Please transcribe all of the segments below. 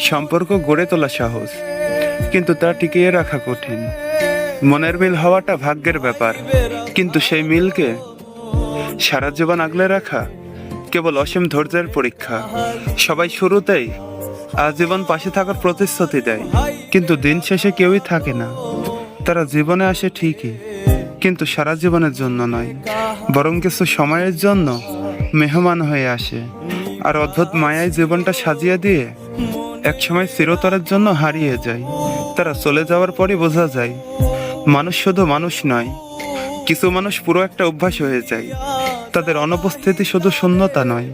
সম্পর্ক গড়ে তোলা সহজ, কিন্তু তা টিকিয়ে রাখা কঠিন। মনের মিল হওয়াটা ভাগ্যের ব্যাপার, কিন্তু সেই মিলকে সারা জীবন আগলে রাখা কেবল অসীম ধৈর্যের পরীক্ষা। সবাই শুরুতেই আজীবন পাশে থাকার প্রতিশ্রুতি দেয়, কিন্তু দিন শেষে কেউই থাকে না। তারা জীবনে আসে ঠিকই, কিন্তু সারা জীবনের জন্য নয়, বরং কিছু সময়ের জন্য মেহমান হয়ে আসে। আর অদ্ভুত মায়ায় জীবনটা সাজিয়ে দিয়ে একসময় চিরতরের জন্য হারিয়ে যায়। তারা চলে যাওয়ার পরই বোঝা যায় মানুষ শুধু মানুষ নয়, কিছু মানুষ পুরো একটা অভ্যাস হয়ে যায়। তাদের অনুপস্থিতি শুধু শূন্যতা নয়,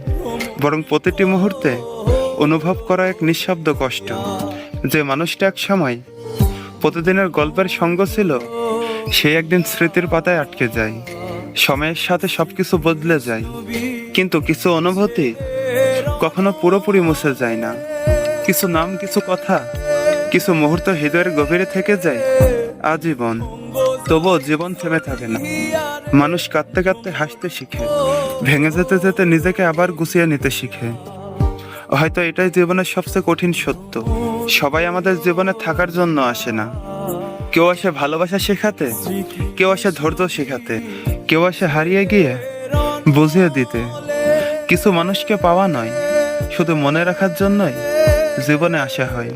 বরং প্রতিটি মুহূর্তে অনুভব করা এক নিঃশব্দ কষ্ট। যে মানুষটা এক সময় প্রতিদিনের গল্পের সঙ্গ ছিল, সে একদিন স্মৃতির পাতায় আটকে যায়। সময়ের সাথে সবকিছু বদলে যায়, কিন্তু কিছু অনুভূতি কখনো পুরোপুরি মুছে যায় না। কিছু নাম, কিছু কথা, কিছু মুহূর্ত হৃদয়ের গভীরে থেকে যায় আজীবন। তবুও জীবন থেমে থাকে না। মানুষ কাঁদতে কাঁদতে হাসতে শিখে, ভেঙে যেতে যেতে নিজেকে আবার গুছিয়ে নিতে শিখে। হয়তো এটাই জীবনের সবচেয়ে কঠিন সত্য। সবাই আমাদের জীবনে থাকার জন্য আসে না। কেউ আসে ভালোবাসা শেখাতে, কেউ আসে ধৈর্য শেখাতে, কেউ আসে হারিয়ে গিয়ে বুঝিয়ে দিতে। কিছু মানুষকে পাওয়া নয়, শুধু মনে রাখার জন্যই জীবনে আসা হয়।